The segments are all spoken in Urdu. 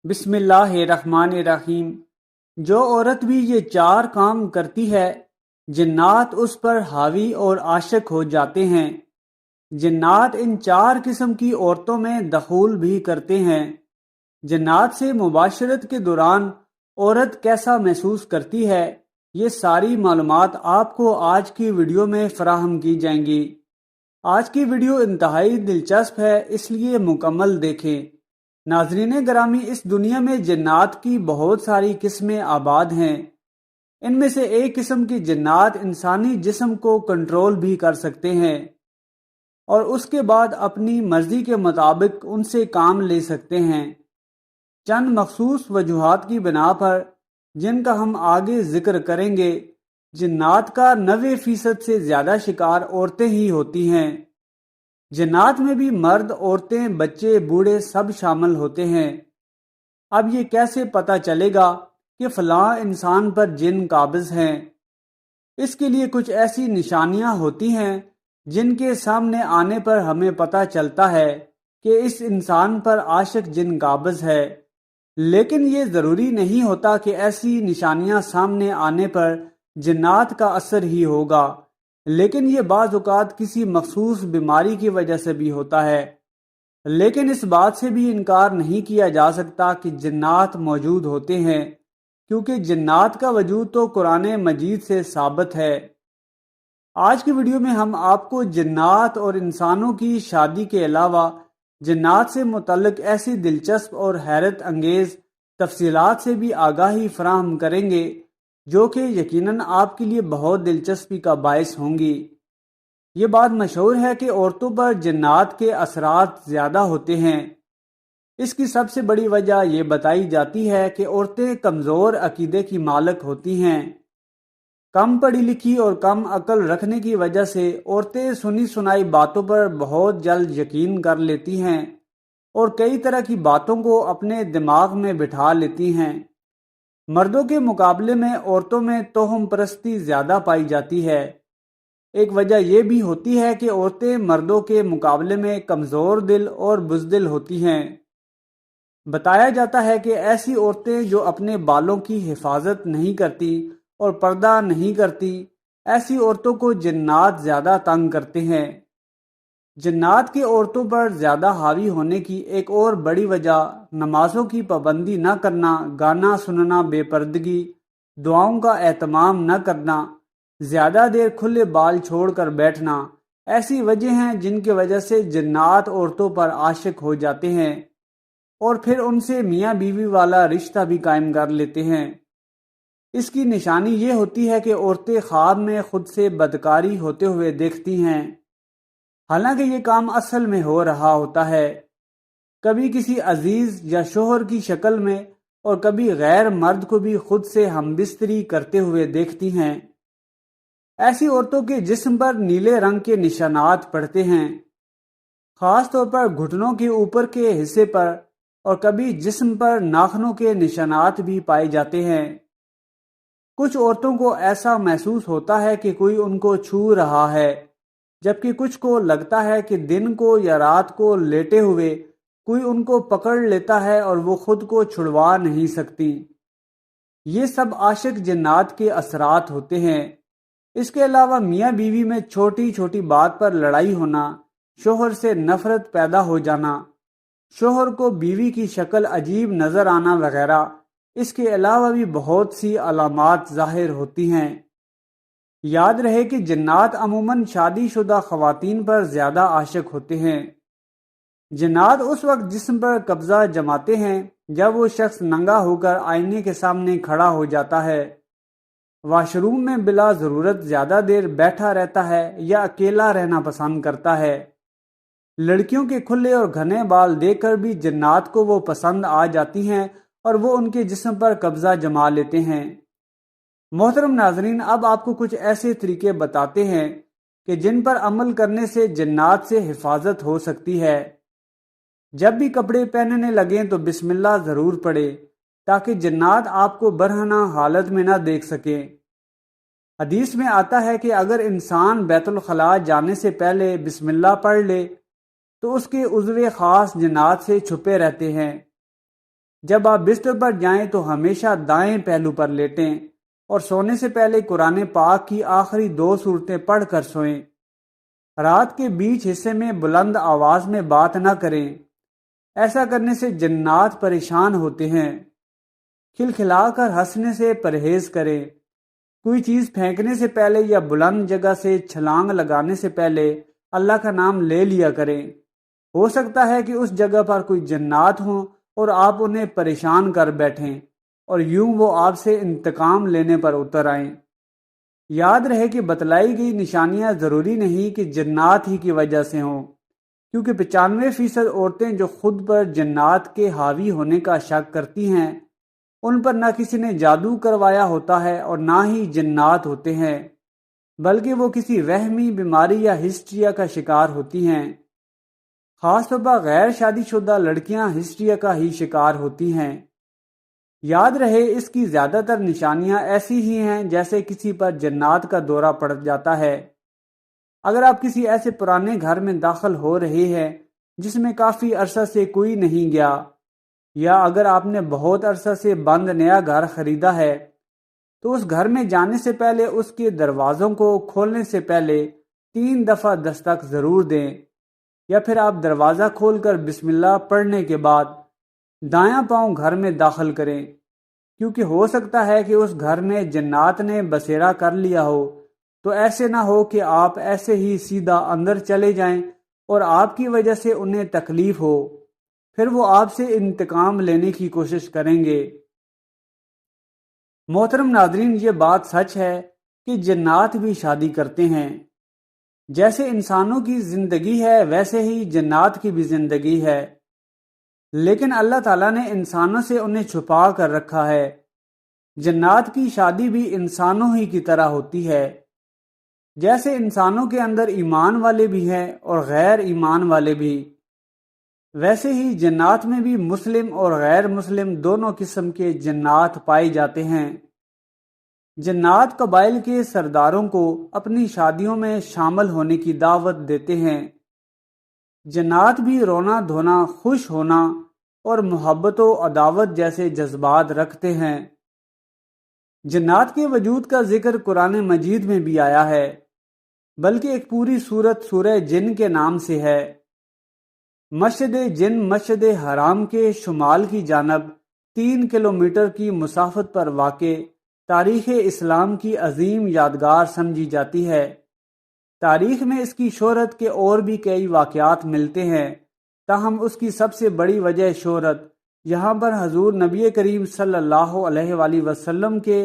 بسم اللہ الرحمن الرحیم۔ جو عورت بھی یہ چار کام کرتی ہے جنات اس پر حاوی اور عاشق ہو جاتے ہیں۔ جنات ان چار قسم کی عورتوں میں دخول بھی کرتے ہیں۔ جنات سے مباشرت کے دوران عورت کیسا محسوس کرتی ہے، یہ ساری معلومات آپ کو آج کی ویڈیو میں فراہم کی جائیں گی۔ آج کی ویڈیو انتہائی دلچسپ ہے، اس لیے مکمل دیکھیں۔ ناظرین گرامی، اس دنیا میں جنات کی بہت ساری قسمیں آباد ہیں۔ ان میں سے ایک قسم کی جنات انسانی جسم کو کنٹرول بھی کر سکتے ہیں اور اس کے بعد اپنی مرضی کے مطابق ان سے کام لے سکتے ہیں، چند مخصوص وجوہات کی بنا پر جن کا ہم آگے ذکر کریں گے۔ جنات کا 90% سے زیادہ شکار عورتیں ہی ہوتی ہیں۔ جنات میں بھی مرد، عورتیں، بچے، بوڑھے سب شامل ہوتے ہیں۔ اب یہ کیسے پتہ چلے گا کہ فلاں انسان پر جن قابض ہیں؟ اس کے لیے کچھ ایسی نشانیاں ہوتی ہیں جن کے سامنے آنے پر ہمیں پتہ چلتا ہے کہ اس انسان پر عاشق جن قابض ہے، لیکن یہ ضروری نہیں ہوتا کہ ایسی نشانیاں سامنے آنے پر جنات کا اثر ہی ہوگا، لیکن یہ بعض اوقات کسی مخصوص بیماری کی وجہ سے بھی ہوتا ہے۔ لیکن اس بات سے بھی انکار نہیں کیا جا سکتا کہ جنات موجود ہوتے ہیں، کیونکہ جنات کا وجود تو قرآن مجید سے ثابت ہے۔ آج کی ویڈیو میں ہم آپ کو جنات اور انسانوں کی شادی کے علاوہ جنات سے متعلق ایسی دلچسپ اور حیرت انگیز تفصیلات سے بھی آگاہی فراہم کریں گے جو کہ یقیناً آپ کے لیے بہت دلچسپی کا باعث ہوں گی۔ یہ بات مشہور ہے کہ عورتوں پر جنات کے اثرات زیادہ ہوتے ہیں۔ اس کی سب سے بڑی وجہ یہ بتائی جاتی ہے کہ عورتیں کمزور عقیدے کی مالک ہوتی ہیں۔ کم پڑھی لکھی اور کم عقل رکھنے کی وجہ سے عورتیں سنی سنائی باتوں پر بہت جلد یقین کر لیتی ہیں اور کئی طرح کی باتوں کو اپنے دماغ میں بٹھا لیتی ہیں۔ مردوں کے مقابلے میں عورتوں میں توہم پرستی زیادہ پائی جاتی ہے۔ ایک وجہ یہ بھی ہوتی ہے کہ عورتیں مردوں کے مقابلے میں کمزور دل اور بزدل ہوتی ہیں۔ بتایا جاتا ہے کہ ایسی عورتیں جو اپنے بالوں کی حفاظت نہیں کرتی اور پردہ نہیں کرتی، ایسی عورتوں کو جنات زیادہ تنگ کرتے ہیں۔ جنات کی عورتوں پر زیادہ حاوی ہونے کی ایک اور بڑی وجہ نمازوں کی پابندی نہ کرنا، گانا سننا، بے پردگی، دعاؤں کا اہتمام نہ کرنا، زیادہ دیر کھلے بال چھوڑ کر بیٹھنا، ایسی وجہ ہیں جن کی وجہ سے جنات عورتوں پر عاشق ہو جاتے ہیں اور پھر ان سے میاں بیوی والا رشتہ بھی قائم کر لیتے ہیں۔ اس کی نشانی یہ ہوتی ہے کہ عورتیں خواب میں خود سے بدکاری ہوتے ہوئے دیکھتی ہیں، حالانکہ یہ کام اصل میں ہو رہا ہوتا ہے، کبھی کسی عزیز یا شوہر کی شکل میں اور کبھی غیر مرد کو بھی خود سے ہم بستری کرتے ہوئے دیکھتی ہیں۔ ایسی عورتوں کے جسم پر نیلے رنگ کے نشانات پڑتے ہیں، خاص طور پر گھٹنوں کے اوپر کے حصے پر، اور کبھی جسم پر ناخنوں کے نشانات بھی پائے جاتے ہیں۔ کچھ عورتوں کو ایسا محسوس ہوتا ہے کہ کوئی ان کو چھو رہا ہے، جبکہ کچھ کو لگتا ہے کہ دن کو یا رات کو لیٹے ہوئے کوئی ان کو پکڑ لیتا ہے اور وہ خود کو چھڑوا نہیں سکتی۔ یہ سب عاشق جنات کے اثرات ہوتے ہیں۔ اس کے علاوہ میاں بیوی میں چھوٹی چھوٹی بات پر لڑائی ہونا، شوہر سے نفرت پیدا ہو جانا، شوہر کو بیوی کی شکل عجیب نظر آنا وغیرہ، اس کے علاوہ بھی بہت سی علامات ظاہر ہوتی ہیں۔ یاد رہے کہ جنات عموماً شادی شدہ خواتین پر زیادہ عاشق ہوتے ہیں۔ جنات اس وقت جسم پر قبضہ جماتے ہیں جب وہ شخص ننگا ہو کر آئینے کے سامنے کھڑا ہو جاتا ہے، واش روم میں بلا ضرورت زیادہ دیر بیٹھا رہتا ہے یا اکیلا رہنا پسند کرتا ہے۔ لڑکیوں کے کھلے اور گھنے بال دیکھ کر بھی جنات کو وہ پسند آ جاتی ہیں اور وہ ان کے جسم پر قبضہ جما لیتے ہیں۔ محترم ناظرین، اب آپ کو کچھ ایسے طریقے بتاتے ہیں کہ جن پر عمل کرنے سے جنات سے حفاظت ہو سکتی ہے۔ جب بھی کپڑے پہننے لگیں تو بسم اللہ ضرور پڑھیں تاکہ جنات آپ کو برہنہ حالت میں نہ دیکھ سکیں۔ حدیث میں آتا ہے کہ اگر انسان بیت الخلاء جانے سے پہلے بسم اللہ پڑھ لے تو اس کے عضو خاص جنات سے چھپے رہتے ہیں۔ جب آپ بستر پر جائیں تو ہمیشہ دائیں پہلو پر لیٹیں اور سونے سے پہلے قرآن پاک کی آخری 2 صورتیں پڑھ کر سوئیں۔ رات کے بیچ حصے میں بلند آواز میں بات نہ کریں، ایسا کرنے سے جنات پریشان ہوتے ہیں۔ کھلکھلا کر ہنسنے سے پرہیز کریں۔ کوئی چیز پھینکنے سے پہلے یا بلند جگہ سے چھلانگ لگانے سے پہلے اللہ کا نام لے لیا کریں۔ ہو سکتا ہے کہ اس جگہ پر کوئی جنات ہوں اور آپ انہیں پریشان کر بیٹھیں اور یوں وہ آپ سے انتقام لینے پر اتر آئیں۔ یاد رہے کہ بتلائی گئی نشانیاں ضروری نہیں کہ جنات ہی کی وجہ سے ہوں، کیونکہ 95% عورتیں جو خود پر جنات کے حاوی ہونے کا شک کرتی ہیں، ان پر نہ کسی نے جادو کروایا ہوتا ہے اور نہ ہی جنات ہوتے ہیں، بلکہ وہ کسی وہمی بیماری یا ہسٹریا کا شکار ہوتی ہیں۔ خاص طور پر غیر شادی شدہ لڑکیاں ہسٹریا کا ہی شکار ہوتی ہیں۔ یاد رہے اس کی زیادہ تر نشانیاں ایسی ہی ہیں جیسے کسی پر جنات کا دورہ پڑ جاتا ہے۔ اگر آپ کسی ایسے پرانے گھر میں داخل ہو رہے ہیں جس میں کافی عرصہ سے کوئی نہیں گیا، یا اگر آپ نے بہت عرصہ سے بند نیا گھر خریدا ہے، تو اس گھر میں جانے سے پہلے اس کے دروازوں کو کھولنے سے پہلے 3 دفعہ دستک ضرور دیں، یا پھر آپ دروازہ کھول کر بسم اللہ پڑھنے کے بعد دایاں پاؤں گھر میں داخل کریں، کیونکہ ہو سکتا ہے کہ اس گھر میں جنات نے بسیرا کر لیا ہو، تو ایسے نہ ہو کہ آپ ایسے ہی سیدھا اندر چلے جائیں اور آپ کی وجہ سے انہیں تکلیف ہو، پھر وہ آپ سے انتقام لینے کی کوشش کریں گے۔ محترم ناظرین، یہ بات سچ ہے کہ جنات بھی شادی کرتے ہیں۔ جیسے انسانوں کی زندگی ہے ویسے ہی جنات کی بھی زندگی ہے، لیکن اللہ تعالیٰ نے انسانوں سے انہیں چھپا کر رکھا ہے۔ جنات کی شادی بھی انسانوں ہی کی طرح ہوتی ہے۔ جیسے انسانوں کے اندر ایمان والے بھی ہیں اور غیر ایمان والے بھی، ویسے ہی جنات میں بھی مسلم اور غیر مسلم دونوں قسم کے جنات پائے جاتے ہیں۔ جنات قبائل کے سرداروں کو اپنی شادیوں میں شامل ہونے کی دعوت دیتے ہیں۔ جنات بھی رونا دھونا، خوش ہونا اور محبت و عداوت جیسے جذبات رکھتے ہیں۔ جنات کے وجود کا ذکر قرآن مجید میں بھی آیا ہے، بلکہ ایک پوری سورت سورہ جن کے نام سے ہے۔ مسجد جن مسجد حرام کے شمال کی جانب 3 کلومیٹر کی مسافت پر واقع تاریخ اسلام کی عظیم یادگار سمجھی جاتی ہے۔ تاریخ میں اس کی شہرت کے اور بھی کئی واقعات ملتے ہیں، تاہم اس کی سب سے بڑی وجہ شہرت یہاں پر حضور نبی کریم صلی اللہ علیہ وآلہ وسلم کے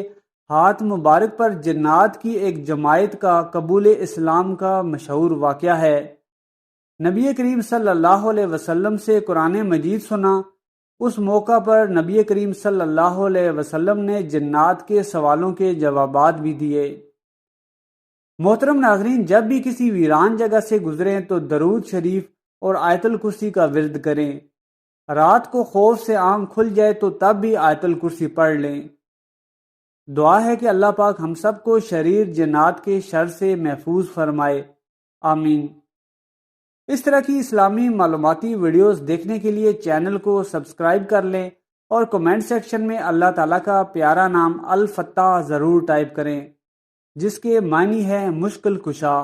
ہاتھ مبارک پر جنات کی ایک جماعت کا قبول اسلام کا مشہور واقعہ ہے۔ نبی کریم صلی اللہ علیہ وسلم سے قرآن مجید سنا، اس موقع پر نبی کریم صلی اللہ علیہ وسلم نے جنات کے سوالوں کے جوابات بھی دیے۔ محترم ناظرین، جب بھی کسی ویران جگہ سے گزریں تو درود شریف اور آیت الکرسی کا ورد کریں۔ رات کو خوف سے آنکھ کھل جائے تو تب بھی آیت الکرسی پڑھ لیں۔ دعا ہے کہ اللہ پاک ہم سب کو شریر جنات کے شر سے محفوظ فرمائے، آمین۔ اس طرح کی اسلامی معلوماتی ویڈیوز دیکھنے کے لیے چینل کو سبسکرائب کر لیں اور کمنٹ سیکشن میں اللہ تعالیٰ کا پیارا نام الفتاح ضرور ٹائپ کریں، جس کے معنی ہے مشکل کشا۔